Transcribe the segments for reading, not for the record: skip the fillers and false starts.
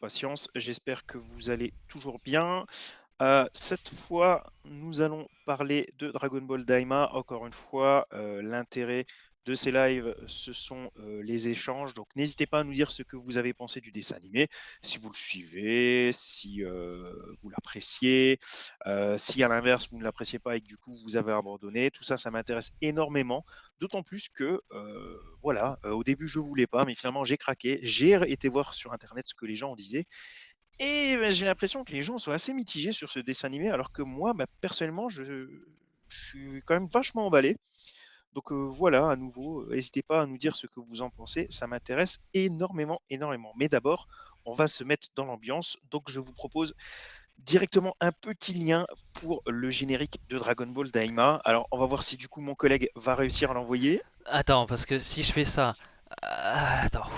patience. J'espère que vous allez toujours bien. Cette fois, nous allons parler de Dragon Ball Daima. Encore une fois, l'intérêt de ces lives, ce sont les échanges. Donc, n'hésitez pas à nous dire ce que vous avez pensé du dessin animé, si vous le suivez, si vous l'appréciez, si à l'inverse, vous ne l'appréciez pas et que du coup, vous avez abandonné. Tout ça, ça m'intéresse énormément. D'autant plus que, voilà, au début, je ne voulais pas, mais finalement, j'ai craqué. J'ai été voir sur Internet ce que les gens en disaient. Et j'ai l'impression que les gens sont assez mitigés sur ce dessin animé, alors que moi, personnellement, je suis quand même vachement emballé. Donc voilà, à nouveau, n'hésitez pas à nous dire ce que vous en pensez, ça m'intéresse énormément, énormément. Mais d'abord, on va se mettre dans l'ambiance. Donc je vous propose directement un petit lien pour le générique de Dragon Ball Daima. Alors on va voir si du coup mon collègue va réussir à l'envoyer. Attends, parce que si je fais ça... attends.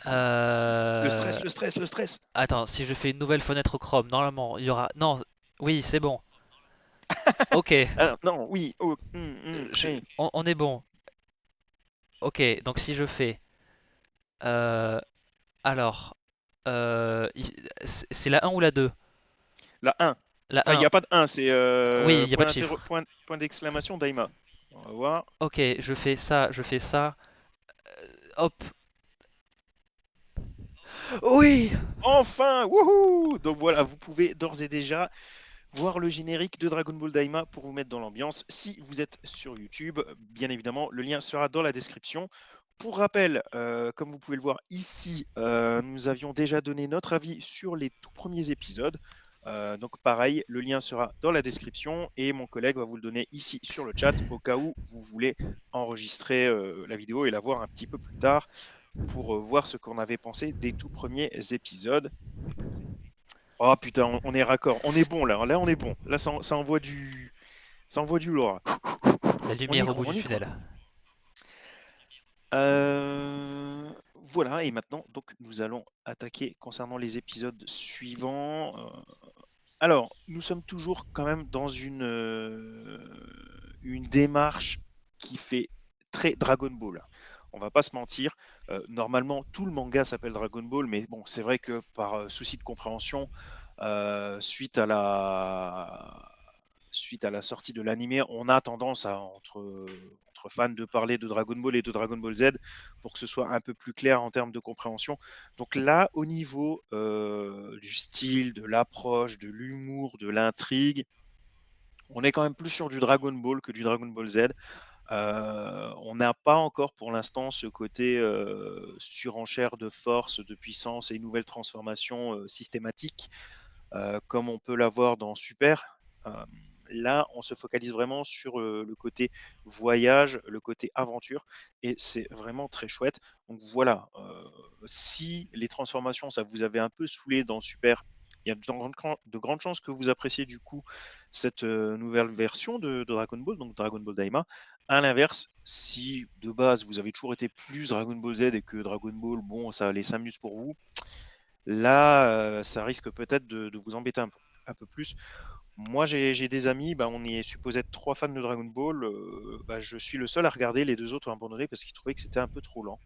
Le stress, Euh... le stress, le stress. Attends, si je fais une nouvelle fenêtre Chrome, normalement, il y aura... Non, oui, c'est bon. Ok, Alors, non, oui, oh, hey. on est bon. Ok, donc si je fais... Euh... Alors... C'est la un ou la 2? La 1. La Enfin, il n'y un. a pas de 1, c'est Oui, il n'y a pas de chiffre. point d'exclamation Daima. On va voir. Ok, je fais ça, je fais ça. Hop. Oui! Enfin, wouhou! Donc voilà, vous pouvez d'ores et déjà voir le générique de Dragon Ball Daima pour vous mettre dans l'ambiance. Si vous êtes sur YouTube, bien évidemment, le lien sera dans la description. Pour rappel, comme vous pouvez le voir ici, nous avions déjà donné notre avis sur les tout premiers épisodes. Donc pareil, le lien sera dans la description et mon collègue va vous le donner ici sur le chat au cas où vous voulez enregistrer la vidéo et la voir un petit peu plus tard pour voir ce qu'on avait pensé des tout premiers épisodes. Oh putain, on est raccord, on est bon là, on est bon. Là, ça envoie du lourd. La On y lumière au croit, bout on du y croit. tunnel. Voilà, et maintenant, donc, nous allons attaquer concernant les épisodes suivants. Alors, nous sommes toujours quand même dans une démarche qui fait très Dragon Ball. On va pas se mentir. Normalement, tout le manga s'appelle Dragon Ball, mais bon, c'est vrai que par souci de compréhension, suite à la sortie de l'animé, on a tendance à, entre fans, de parler de Dragon Ball et de Dragon Ball Z pour que ce soit un peu plus clair en termes de compréhension. Donc là, au niveau du style, de l'approche, de l'humour, de l'intrigue, on est quand même plus sur du Dragon Ball que du Dragon Ball Z. On n'a pas encore pour l'instant ce côté surenchère de force, de puissance et nouvelles transformations systématiques comme on peut l'avoir dans Super. Euh, Là, on se focalise vraiment sur le côté voyage, le côté aventure, et c'est vraiment très chouette. Donc voilà, si les transformations, ça vous avait un peu saoulé dans Super, il y a de grandes chances que vous appréciez du coup cette nouvelle version de Dragon Ball, donc Dragon Ball Daima. À l'inverse, si de base vous avez toujours été plus Dragon Ball Z et que Dragon Ball, bon, ça allait 5 minutes pour vous, là, ça risque peut-être de vous embêter un peu plus. Moi, j'ai des amis, bah, on est supposé être 3 fans de Dragon Ball, bah, je suis le seul à regarder, les 2 autres ont abandonné parce qu'ils trouvaient que c'était un peu trop lent.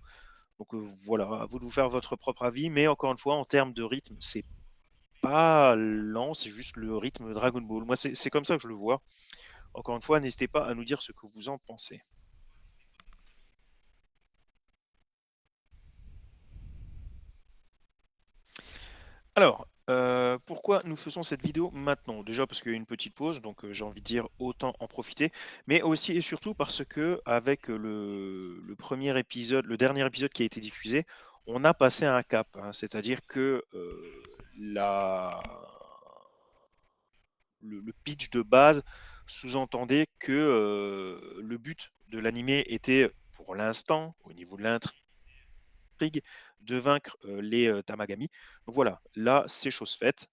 Donc, voilà, à vous de vous faire votre propre avis, mais encore une fois, en termes de rythme, c'est pas lent, c'est juste le rythme Dragon Ball. Moi, c'est comme ça que je le vois. Encore une fois, n'hésitez pas à nous dire ce que vous en pensez. Alors, pourquoi nous faisons cette vidéo maintenant? Déjà parce qu'il y a une petite pause, donc j'ai envie de dire autant en profiter, mais aussi et surtout parce que avec le premier épisode, le dernier épisode qui a été diffusé, on a passé un cap, hein. C'est-à-dire que la le pitch de base sous-entendait que le but de l'animé était, pour l'instant, au niveau de l'intrigue, de vaincre les Tamagami. Donc voilà, là, c'est chose faite.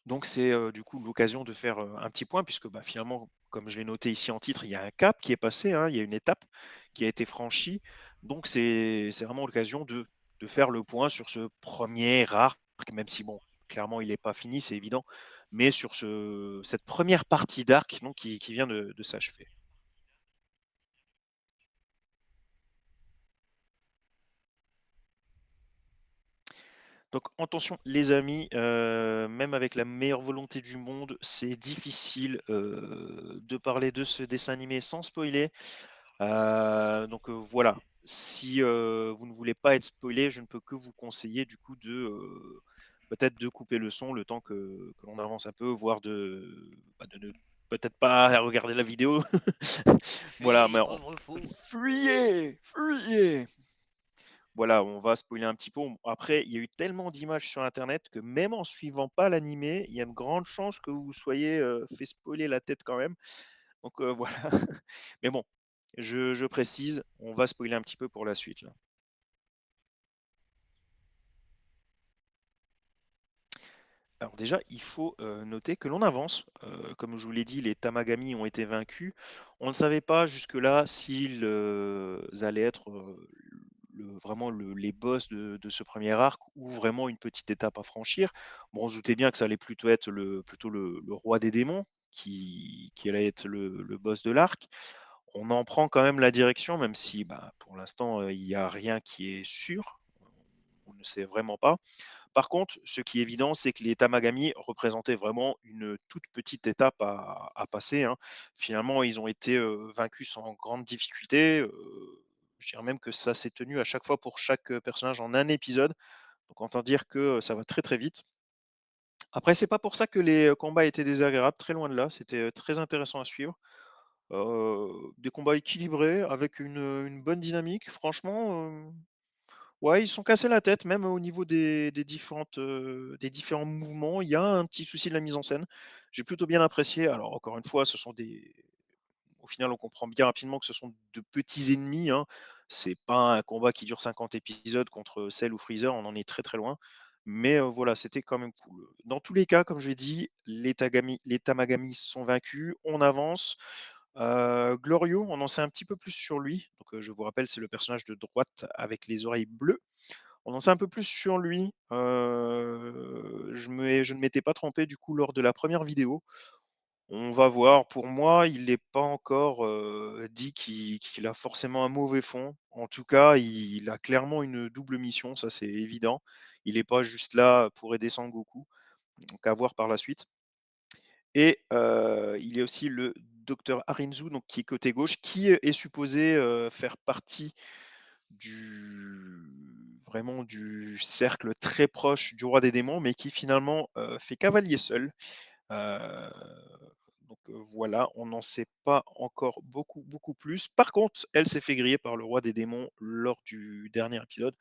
Donc c'est du coup l'occasion de faire un petit point, puisque bah, finalement, comme je l'ai noté ici en titre, il y a un cap qui est passé, hein, il y a une étape qui a été franchie. Donc c'est vraiment l'occasion de faire le point sur ce premier arc, même si bon, clairement il n'est pas fini, c'est évident, mais sur cette première partie d'arc donc, qui vient de s'achever. Donc attention les amis, même avec la meilleure volonté du monde, c'est difficile, de parler de ce dessin animé sans spoiler. Donc voilà, si, vous ne voulez pas être spoilé, je ne peux que vous conseiller du coup de, peut-être de couper le son le temps que l'on avance un peu, voire de ne peut-être pas regarder la vidéo. Voilà, mais Fuyez, pauvre fou! fuyez! Fuyez! Voilà, on va spoiler un petit peu. Après, il y a eu tellement d'images sur internet que même en suivant pas l'animé, il y a une grande chance que vous soyez, fait spoiler la tête quand même. Donc voilà. Mais bon, je précise, on va spoiler un petit peu pour la suite là. Alors déjà, il faut, noter que l'on avance. Comme je vous l'ai dit, les Tamagami ont été vaincus. On ne savait pas jusque-là s'ils, allaient être, vraiment les boss de ce premier arc ou vraiment une petite étape à franchir. Bon, on se doutait bien que ça allait plutôt être le roi des démons qui allait être le boss de l'arc. On en prend quand même la direction, même si, bah, pour l'instant, il y a rien qui est sûr. On ne sait vraiment pas. Par contre, ce qui est évident, c'est que les Tamagami représentaient vraiment une toute petite étape à passer, hein. Finalement, ils ont été, vaincus sans grande difficulté, je dirais même que ça s'est tenu à chaque fois pour chaque, personnage en un épisode. Donc autant dire que, ça va très, très vite. Après, c'est pas pour ça que les, combats étaient désagréables, très loin de là, c'était, très intéressant à suivre. Des combats équilibrés avec une bonne dynamique. Franchement, ouais, ils se sont cassés la tête, même au niveau des différents mouvements. Il y a un petit souci de la mise en scène. J'ai plutôt bien apprécié. Alors encore une fois, ce sont des au final, on comprend bien rapidement que ce sont de petits ennemis, hein. C'est pas un combat qui dure 50 épisodes contre Cell ou Freezer, on en est très, très loin. Mais, voilà, c'était quand même cool. Dans tous les cas, comme je l'ai dit, les Tamagami sont vaincus, on avance. Glorio, on en sait un petit peu plus sur lui. Donc, je vous rappelle, c'est le personnage de droite avec les oreilles bleues. On en sait un peu plus sur lui. Je ne m'étais pas trompé du coup lors de la première vidéo. On va voir. Pour moi, il n'est pas encore, dit qu'il a forcément un mauvais fond. En tout cas, il a clairement une double mission, ça c'est évident. Il n'est pas juste là pour aider Sangoku, donc à voir par la suite. Et il y a aussi le docteur Arinzu, donc qui est côté gauche, qui est supposé, faire partie vraiment du cercle très proche du roi des démons, mais qui finalement, fait cavalier seul. Heu, donc voilà, on n'en sait pas encore beaucoup, beaucoup plus. Par contre, elle s'est fait griller par le roi des démons lors du dernier épisode.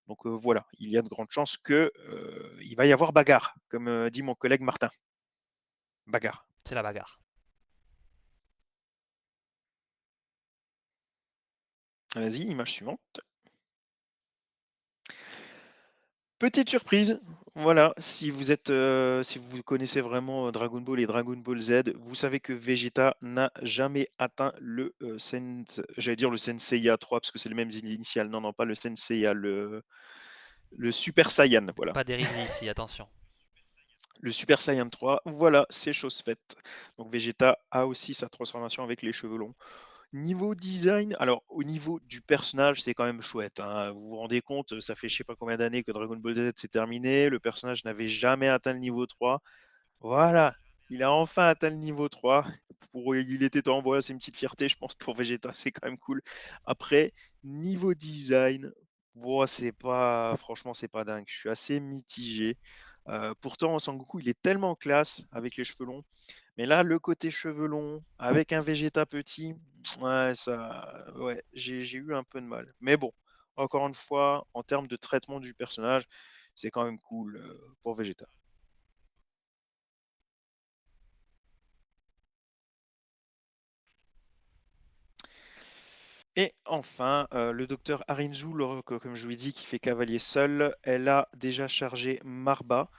Donc voilà, il y a de grandes chances que, il va y avoir bagarre, comme, dit mon collègue Martin. Bagarre. C'est la bagarre. Vas-y, image suivante. Petite surprise, voilà, si vous connaissez vraiment, Dragon Ball et Dragon Ball Z, vous savez que Vegeta n'a jamais atteint j'allais dire le Senseiya 3 parce que c'est les mêmes initiales. Non, non, pas le Senseiya, le Super Saiyan, voilà. Pas d'hérésie ici, attention. Le Super Saiyan 3, voilà, c'est chose faite. Donc Vegeta a aussi sa transformation avec les cheveux longs. Niveau design, alors au niveau du personnage, c'est quand même chouette, hein. Vous vous rendez compte, ça fait je sais pas combien d'années que Dragon Ball Z s'est terminé, le personnage n'avait jamais atteint le niveau 3. Voilà, il a enfin atteint le niveau 3. Il était temps, voilà, c'est une petite fierté, je pense, pour Vegeta, c'est quand même cool. Après, niveau design, bon, c'est pas, franchement, c'est pas dingue. Je suis assez mitigé. Pourtant, Sangoku, il est tellement classe avec les cheveux longs. Mais là, le côté cheveux longs, avec un Vegeta petit, ouais, ça, ouais, j'ai eu un peu de mal. Mais bon, encore une fois, en termes de traitement du personnage, c'est quand même cool pour Vegeta. Et enfin, le docteur Arinzu, comme je vous l'ai dit, qui fait cavalier seul, elle a déjà chargé Marba.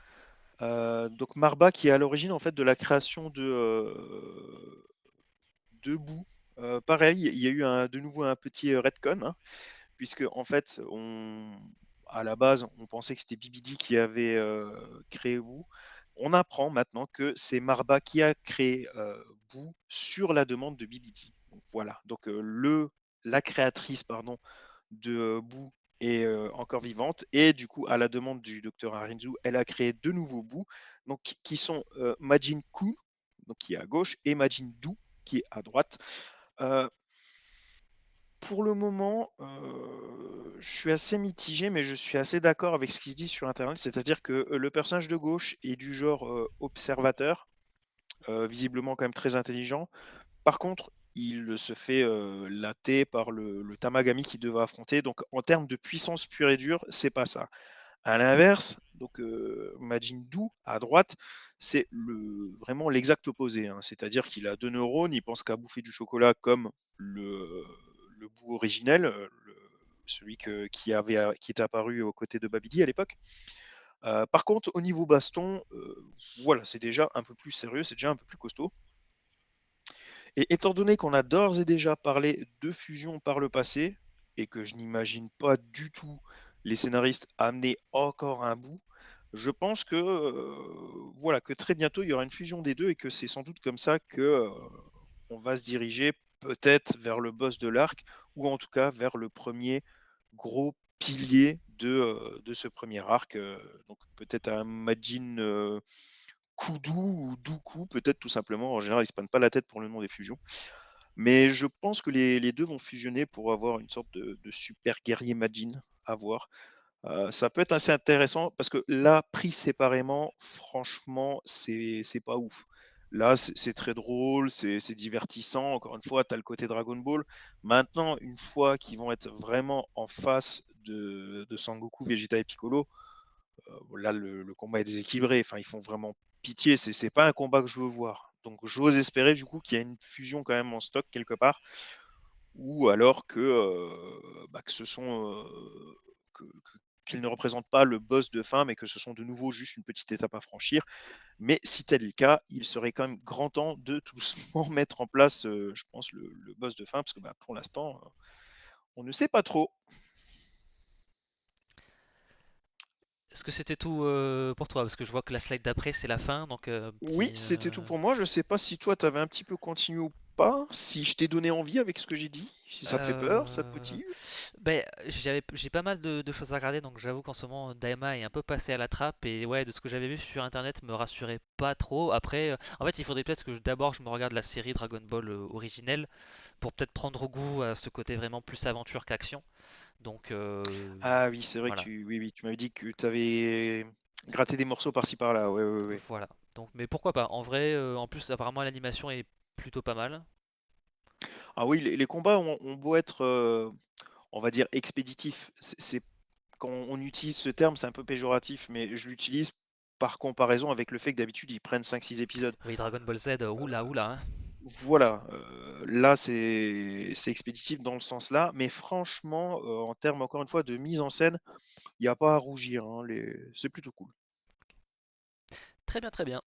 Donc Marba qui est à l'origine en fait de la création de Boo. Pareil, il y a eu de nouveau un petit retcon, hein, puisque en fait, à la base, on pensait que c'était Bibidi qui avait créé Boo. On apprend maintenant que c'est Marba qui a créé Boo sur la demande de Bibidi. Donc voilà. Donc la créatrice, pardon, de Boo est encore vivante et du coup, à la demande du docteur Arinzu, elle a créé 2 nouveaux bouts, donc qui sont, Majin Ku, donc qui est à gauche et Majin Dou qui est à droite. Heu, pour le moment, je suis assez mitigé, mais je suis assez d'accord avec ce qui se dit sur internet. C'est-à-dire que, le personnage de gauche est du genre, observateur, visiblement quand même très intelligent. Par contre, il se fait, latter par le Tamagami qu'il devait affronter, donc en termes de puissance pure et dure, c'est pas ça. À l'inverse, donc Majin Buu à droite, c'est vraiment l'exact opposé, hein. C'est-à-dire qu'il a 2 neurones, il pense qu'à bouffer du chocolat comme le Buu originel, celui qui était apparu aux côtés de Babidi à l'époque. Par contre, au niveau baston, voilà, c'est déjà un peu plus sérieux, c'est déjà un peu plus costaud. Et étant donné qu'on a d'ores et déjà parlé de fusion par le passé, et que je n'imagine pas du tout les scénaristes amener encore un bout, je pense que, voilà, que très bientôt il y aura une fusion des 2 et que c'est sans doute comme ça que, on va se diriger peut-être vers le boss de l'arc ou en tout cas vers le premier gros pilier de ce premier arc, donc peut-être un Majin, Kudu ou Dooku peut-être tout simplement. En général, ils se prennent pas la tête pour le nom des fusions. Mais je pense que les 2 vont fusionner pour avoir une sorte de super guerrier Majin à voir. Ça peut être assez intéressant parce que là, pris séparément, franchement, c'est pas ouf. Là, c'est très drôle, c'est divertissant. Encore une fois, tu as le côté Dragon Ball. Maintenant, une fois qu'ils vont être vraiment en face de Sangoku, Vegeta et Piccolo, là, le combat est déséquilibré. Enfin, ils font vraiment pitié. C'est pas un combat que je veux voir. Donc, j'ose espérer du coup qu'il y a une fusion quand même en stock quelque part, ou alors que, bah, que ce sont qu'ils ne représentent pas le boss de fin, mais que ce sont de nouveau juste une petite étape à franchir. Mais si tel est le cas, il serait quand même grand temps de tout doucement mettre en place, je pense, le boss de fin, parce que bah, pour l'instant, on ne sait pas trop. Est-ce que c'était tout pour toi? Parce que je vois que la slide d'après c'est la fin, donc Oui, petit. c'était tout pour moi. Je sais pas si toi, tu avais un petit peu continué ou pas, si je t'ai donné envie avec ce que j'ai dit, si ça te fait peur, ça te Euh, motive. Ben, j'ai pas mal de choses à regarder, donc j'avoue qu'en ce moment Daima est un peu passé à la trappe et ouais, de ce que j'avais vu sur internet me rassurait pas trop. Après, en fait, il faudrait peut-être que d'abord je me regarde la série Dragon Ball originelle pour peut-être prendre goût à ce côté vraiment plus aventure qu'action. Donc Ah oui, c'est vrai que voilà, oui, oui, tu m'avais dit que tu avais gratté des morceaux par-ci par-là. Ouais, ouais, ouais. voilà. Donc, mais pourquoi pas? En vrai, en plus apparemment l'animation est plutôt pas mal. Ah oui, les combats ont beau être, on va dire, expéditifs. Quand on utilise ce terme, c'est un peu péjoratif, mais je l'utilise par comparaison avec le fait que d'habitude ils prennent 5-6 épisodes. Oui, Dragon Ball Z, oula oula, hein. Voilà, là c'est expéditif dans le sens là, mais franchement, en termes encore une fois de mise en scène, il y a pas à rougir, hein, c'est plutôt cool. Très bien, très bien.